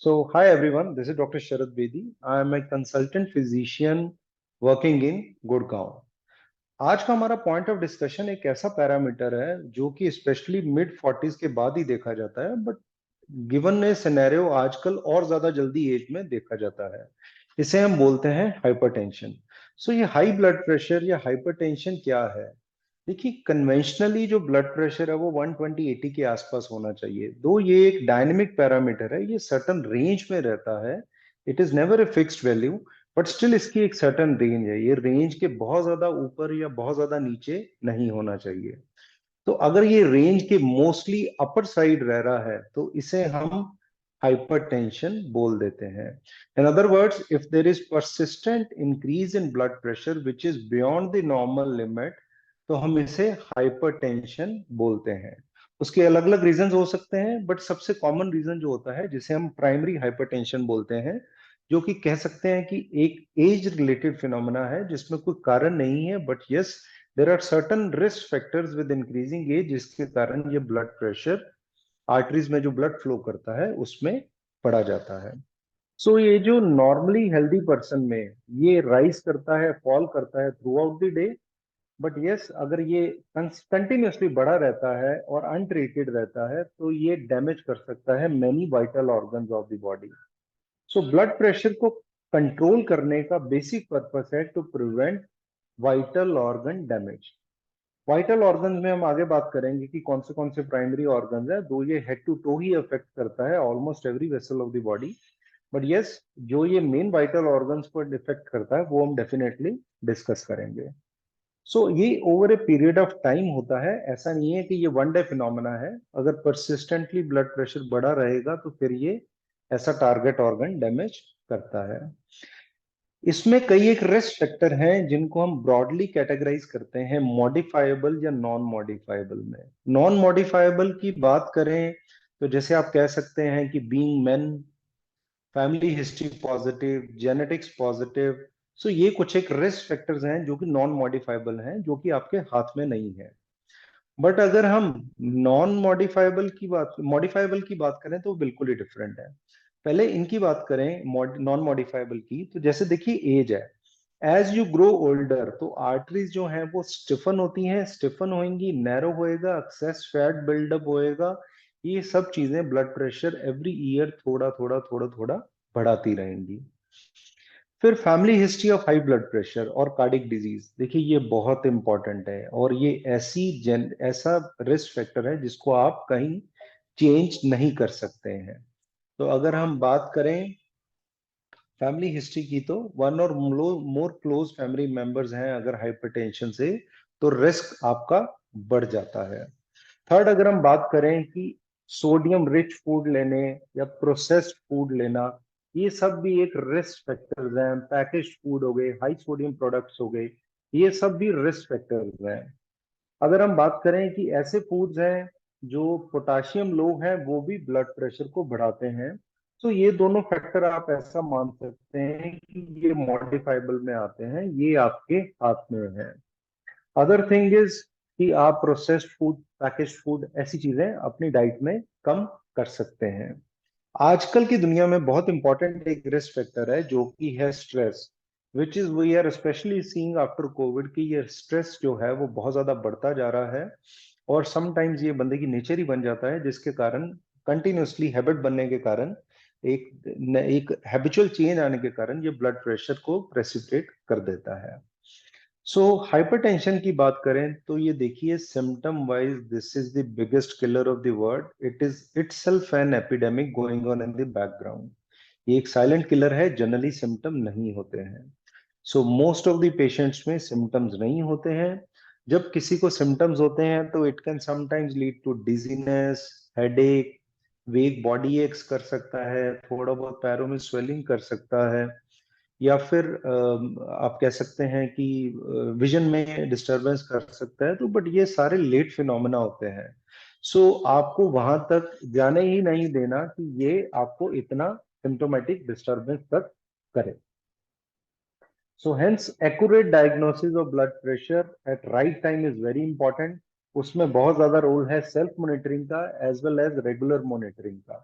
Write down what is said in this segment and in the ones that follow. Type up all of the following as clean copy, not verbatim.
So, hi everyone, this is Dr. Sharad Bedi. I am a consultant physician working in Gurgaon. आज का हमारा point of discussion एक ऐसा parameter है जो कि स्पेशली मिड 40s के बाद ही देखा जाता है, बट गिवन ए सिनेरियो आजकल और ज्यादा जल्दी एज में देखा जाता है। इसे हम बोलते हैं हाइपरटेंशन। सो ये हाई ब्लड प्रेशर या हाइपरटेंशन क्या है? देखिए, कन्वेंशनली जो ब्लड प्रेशर है वो 120/80 के आसपास होना चाहिए। दो ये एक डायनेमिक पैरामीटर है, ये सर्टन रेंज में रहता है। It is never a fixed value, but still इसकी एक सर्टन रेंज है। ये रेंज के बहुत ज्यादा ऊपर या बहुत ज्यादा नीचे नहीं होना चाहिए। तो अगर ये रेंज के मोस्टली अपर साइड रह रहा है तो इसे हम हाइपरटेंशन बोल देते हैं। In other words, if there is persistent increase in blood pressure which is beyond the normal limit, तो हम इसे हाइपरटेंशन बोलते हैं। उसके अलग अलग रीजन हो सकते हैं, बट सबसे कॉमन रीजन जो होता है जिसे हम प्राइमरी हाइपरटेंशन बोलते हैं, जो कि कह सकते हैं कि एक एज रिलेटेड फिनोमेना है जिसमें कोई कारण नहीं है, but yes, there are certain risk factors with increasing age जिसके कारण ये ब्लड प्रेशर आर्टरीज में जो ब्लड फ्लो करता है उसमें पड़ा जाता है। सो ये जो नॉर्मली हेल्दी पर्सन में ये राइज करता है, फॉल करता है through out the day, but yes, अगर ये कंटिन्यूअसली बढ़ा रहता है और अनट्रीटेड रहता है तो ये डैमेज कर सकता है many vital organs of the body. So blood pressure को कंट्रोल करने का बेसिक पर्पस है to prevent vital organ damage. Vital organs में हम आगे बात करेंगे कि कौन से प्राइमरी ऑर्गन्स है, दो ये हेड टू टो ही अफेक्ट करता है almost every vessel of the body. But yes, जो ये मेन वाइटल ऑर्गन्स को इफेक्ट करता है वो हम डेफिनेटली डिस्कस करेंगे। सो ये over a period of time होता है, ऐसा नहीं है कि ये वन डे फिनोमेना है। अगर परसिस्टेंटली ब्लड प्रेशर बढ़ा रहेगा तो फिर ये ऐसा टारगेट ऑर्गन डैमेज करता है। इसमें कई एक रिस्क फैक्टर हैं जिनको हम ब्रॉडली कैटेगराइज करते हैं मॉडिफाइबल या नॉन मॉडिफाइबल में। नॉन मॉडिफाइबल की बात करें तो जैसे आप कह सकते हैं कि being men, family history positive, genetics positive. So ये कुछ एक रिस्क फैक्टर्स हैं जो कि नॉन मॉडिफाइबल हैं, जो कि आपके हाथ में नहीं है। बट अगर हम नॉन मॉडिफाइबल की बात करें तो बिल्कुल ही डिफरेंट है। पहले इनकी बात करें नॉन मॉडिफाइबल की, तो जैसे देखिए एज है, एज यू ग्रो ओल्डर तो आर्टरीज जो हैं वो स्टिफन होती हैं, स्टिफन होंगी, नैरो होएगा, एक्सेस फैट बिल्डअप होएगा। ये सब चीजें ब्लड प्रेशर एवरी ईयर थोड़ा थोड़ा थोड़ा थोड़ा बढ़ाती रहेंगी। फिर family history of high blood pressure और कार्डिक डिजीज, देखिए ये बहुत इंपॉर्टेंट है और ये ऐसा रिस्क फैक्टर है जिसको आप कहीं चेंज नहीं कर सकते हैं। तो अगर हम बात करें फैमिली हिस्ट्री की, तो वन और मोर क्लोज फैमिली मेंबर्स हैं अगर हाइपरटेंशन से, तो रिस्क आपका बढ़ जाता है। थर्ड, अगर हम बात करें कि सोडियम रिच फूड लेने या प्रोसेस्ड फूड लेना, ये सब भी एक रिस्क फैक्टर्स हैं। पैकेज्ड फूड हो गए, हाई सोडियम प्रोडक्ट्स हो गए, ये सब भी रिस्क फैक्टर्स हैं। अगर हम बात करें कि ऐसे फूड्स हैं जो पोटाशियम लो हैं, वो भी ब्लड प्रेशर को बढ़ाते हैं। तो ये दोनों फैक्टर आप ऐसा मान सकते हैं कि ये मॉडिफाइबल में आते हैं, ये आपके हाथ में है। अदर थिंग इज कि आप प्रोसेस्ड फूड, पैकेज्ड फूड, ऐसी चीजें अपनी डाइट में कम कर सकते हैं। आजकल की दुनिया में बहुत इंपॉर्टेंट एक रिस्क फैक्टर है जो कि है stress, which is we are specially seeing after Covid की ये स्ट्रेस जो है वो बहुत ज्यादा बढ़ता जा रहा है। और समटाइम्स ये बंदे की नेचर ही बन जाता है, जिसके कारण कंटिन्यूसली हैबिट बनने के कारण एक हैबिचुअल चेंज आने के कारण ये ब्लड प्रेशर को प्रेसिपिटेट कर देता है। सो हाइपरटेंशन की बात करें तो ये देखिए, symptom wise this is the biggest killer of the world. It is itself an epidemic going on in the background. ये एक साइलेंट किलर है, जनरली सिम्टम नहीं होते हैं। So most of the patients में सिम्टम्स नहीं होते हैं। जब किसी को सिम्टम्स होते हैं तो it can sometimes lead to dizziness, headache, weak body एक्स कर सकता है, थोड़ा बहुत पैरों में स्वेलिंग कर सकता है, या फिर आप कह सकते हैं कि विजन में डिस्टरबेंस कर सकता है। तो बट ये सारे लेट फिनोमेना होते हैं। सो आपको वहां तक जाने ही नहीं देना कि ये आपको इतना सिम्टोमेटिक डिस्टरबेंस तक करे। So hence accurate diagnosis of blood pressure at right time is very important. उसमें बहुत ज्यादा रोल है सेल्फ मॉनिटरिंग का as well as regular monitoring का।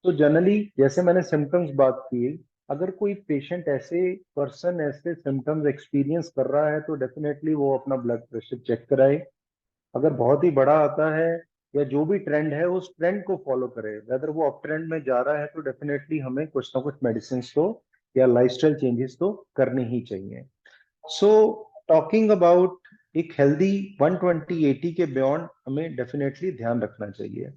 तो जनरली जैसे मैंने सिम्टम्स बात की, अगर कोई पेशेंट ऐसे सिम्टम्स एक्सपीरियंस कर रहा है तो डेफिनेटली वो अपना ब्लड प्रेशर चेक कराए। अगर बहुत ही बड़ा आता है या जो भी ट्रेंड है उस ट्रेंड को फॉलो करे, अगर वो अप ट्रेंड में जा रहा है तो डेफिनेटली हमें कुछ ना कुछ मेडिसिन तो या लाइफस्टाइल चेंजेस तो करनी ही चाहिए। सो टॉकिंग अबाउट एक हेल्दी 120/80 के बियॉन्ड हमें डेफिनेटली ध्यान रखना चाहिए।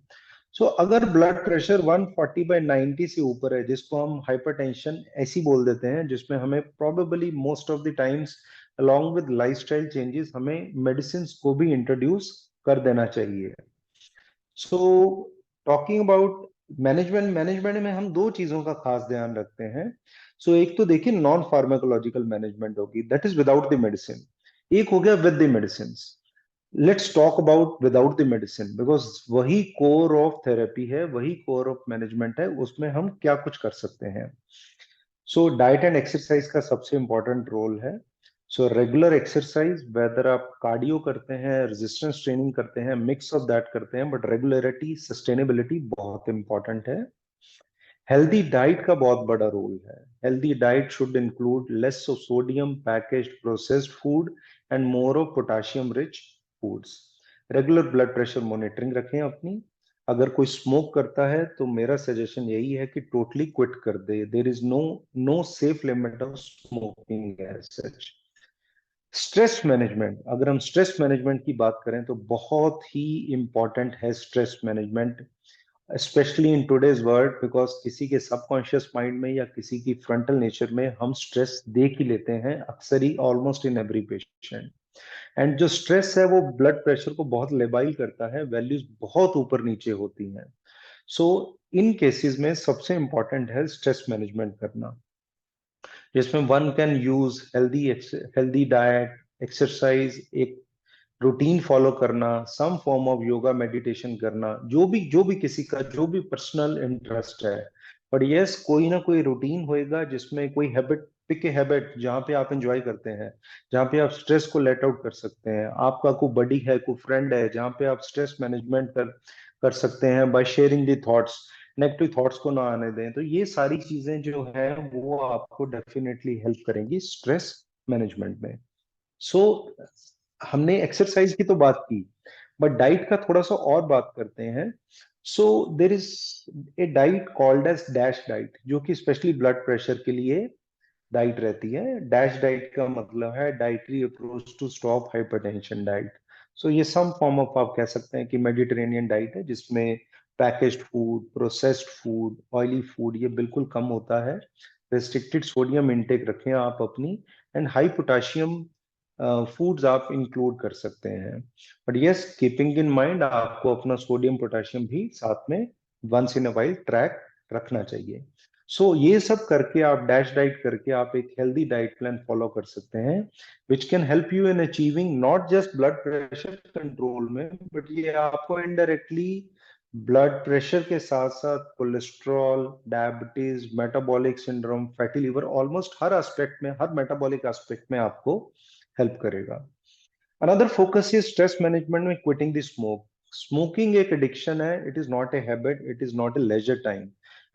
अगर ब्लड प्रेशर 140/90 से ऊपर है, जिसको हम हाइपरटेंशन ऐसी बोल देते हैं, जिसमें हमें probably most of the times along with lifestyle changes हमें मेडिसिन को भी इंट्रोड्यूस कर देना चाहिए। सो टॉकिंग अबाउट मैनेजमेंट में हम दो चीजों का खास ध्यान रखते हैं। एक तो देखिए नॉन फार्माकोलॉजिकल मैनेजमेंट होगी, that is without the medicine. एक हो गया with the medicine. Let's talk about without the medicine, because वही कोर ऑफ थेरेपी है, वही कोर ऑफ मैनेजमेंट है, उसमें हम क्या कुछ कर सकते हैं। डाइट एंड एक्सरसाइज का सबसे इंपॉर्टेंट रोल है। रेगुलर एक्सरसाइज, वेदर आप कार्डियो करते हैं, रेजिस्टेंस ट्रेनिंग करते हैं, मिक्स ऑफ दैट करते हैं, बट रेगुलरिटी सस्टेनेबिलिटी बहुत इंपॉर्टेंट है। हेल्दी डाइट का बहुत बड़ा रोल है। Healthy diet should include less of sodium packaged processed food and more of potassium rich foods. Regular blood pressure monitoring रखें अपनी। अगर कोई स्मोक करता है तो मेरा सजेशन यही है कि टोटली क्विट कर दे। There is no safe limit of smoking as such. Stress management, अगर हम स्ट्रेस मैनेजमेंट की बात करें तो बहुत ही इंपॉर्टेंट है stress management, specially in today's world, because किसी के सबकॉन्शियस माइंड में या किसी की फ्रंटल नेचर में हम स्ट्रेस देख ही लेते हैं अक्सर ही, almost in every patient. And जो स्ट्रेस है वो ब्लड प्रेशर को बहुत लेबाइल करता है, वैल्यूज बहुत ऊपर नीचे होती हैं। सो इन केसेस में सबसे इंपॉर्टेंट है स्ट्रेस मैनेजमेंट करना, जिसमें one can use healthy diet, exercise, एक रूटीन फॉलो करना, some form of yoga meditation करना, जो भी किसी का जो भी पर्सनल इंटरेस्ट है। बट यस, कोई ना कोई रूटीन होएगा जिसमें कोई हैबिट, पिक ए हैबिट जहाँ पे आप एंजॉय करते हैं, जहाँ पे आप स्ट्रेस को लेट आउट कर सकते हैं। आपका कोई बडी है, कोई फ्रेंड है, जहाँ पे आप स्ट्रेस मैनेजमेंट कर सकते हैं by sharing the thoughts, negative thoughts को ना आने दें। तो ये सारी चीजें जो है वो आपको डेफिनेटली हेल्प करेंगी स्ट्रेस मैनेजमेंट में। सो हमने एक्सरसाइज की तो बात की, बट डाइट का थोड़ा सा और बात करते हैं। There is a diet called as DASH diet, जो कि स्पेशली ब्लड प्रेशर के लिए डाइट रहती है। डैश डाइट का मतलब है dietary approach to stop hypertension diet. ये सम फॉर्म ऑफ, आप कह सकते हैं कि मेडिटेरेनियन डाइट है, जिसमें packaged food, processed food, oily food ये बिल्कुल कम होता है। रिस्ट्रिक्टेड सोडियम इंटेक रखें आप अपनी, एंड हाई पोटाशियम फूड्स आप इंक्लूड कर सकते हैं। But yes, keeping in mind आपको अपना सोडियम पोटाशियम भी साथ में once in a while track रखना चाहिए। ये सब करके आप डैश डाइट करके आप एक हेल्दी डाइट प्लान फॉलो कर सकते हैं, which can help you in achieving not just blood pressure control में, बट ये आपको इनडायरेक्टली ब्लड प्रेशर के साथ साथ cholesterol, diabetes, metabolic syndrome, fatty liver, almost हर एस्पेक्ट में, हर मेटाबॉलिक एस्पेक्ट में आपको हेल्प करेगा। Another focus is stress management में क्विटिंग द स्मोक। स्मोकिंग एक एडिक्शन है, it is not a habit, it is not a leisure time,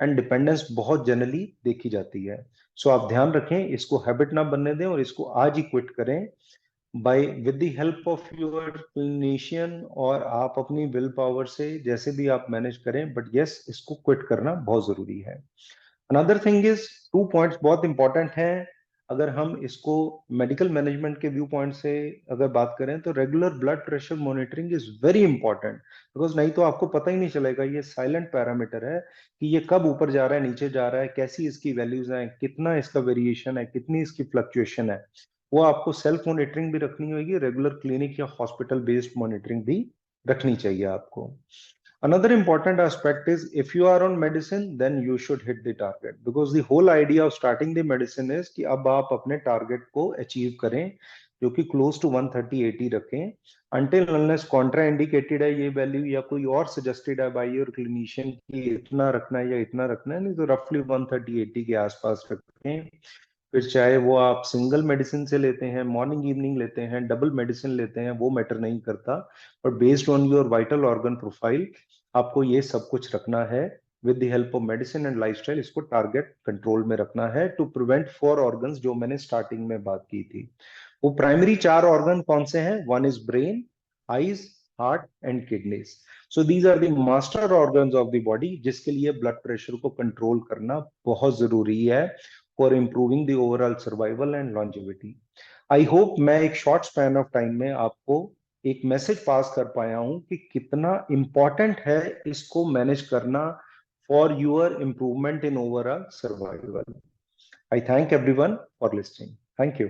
and dependence बहुत जनरली देखी जाती है। आप ध्यान रखें, इसको हैबिट ना बनने दें और इसको आज ही क्विट करें by with the help of your clinician, और आप अपनी विल पावर से जैसे भी आप मैनेज करें, बट यस, इसको क्विट करना बहुत जरूरी है। अनदर थिंग इज, 2 पॉइंट्स बहुत इंपॉर्टेंट हैं। अगर हम इसको मेडिकल मैनेजमेंट के व्यू पॉइंट से अगर बात करें तो regular blood pressure monitoring is very important, because नहीं तो आपको पता ही नहीं चलेगा, ये साइलेंट पैरामीटर है कि ये कब ऊपर जा रहा है, नीचे जा रहा है, कैसी इसकी वैल्यूज हैं, कितना इसका वेरिएशन है, कितनी इसकी फ्लक्चुएशन है। वो आपको सेल्फ मॉनिटरिंग भी रखनी होगी, रेगुलर क्लिनिक या हॉस्पिटल बेस्ड मॉनिटरिंग भी रखनी चाहिए आपको। Another important aspect is, if you are on medicine, then you should hit the target, because the whole idea of starting the medicine is कि अब आप अपने target को achieve करें, जो कि close to 130/80 रखें। Until unless contraindicated है ये value या कोई और suggested है by your clinician कि इतना रखना है या इतना रखना है, नहीं तो roughly 130/80 के आसपास रखें। फिर चाहे वो आप सिंगल मेडिसिन से लेते हैं, मॉर्निंग इवनिंग लेते हैं, डबल मेडिसिन लेते हैं, वो मैटर नहीं करता, but based on your vital organ profile आपको ये सब कुछ रखना है with the help of medicine and lifestyle इसको टारगेट कंट्रोल में रखना है टू प्रिवेंट 4 ऑर्गन्स जो मैंने स्टार्टिंग में बात की थी। वो प्राइमरी 4 ऑर्गन कौन से हैं? One is brain, eyes, heart and kidneys. So these are the master organs of the body, जिसके लिए ब्लड प्रेशर को कंट्रोल करना बहुत जरूरी है for improving the overall survival and longevity. I hope मैं एक शॉर्ट स्पैन ऑफ टाइम में आपको एक मैसेज पास कर पाया हूं कि कितना इंपॉर्टेंट है इसको मैनेज करना for your improvement in overall survival. I thank everyone for listening. Thank you.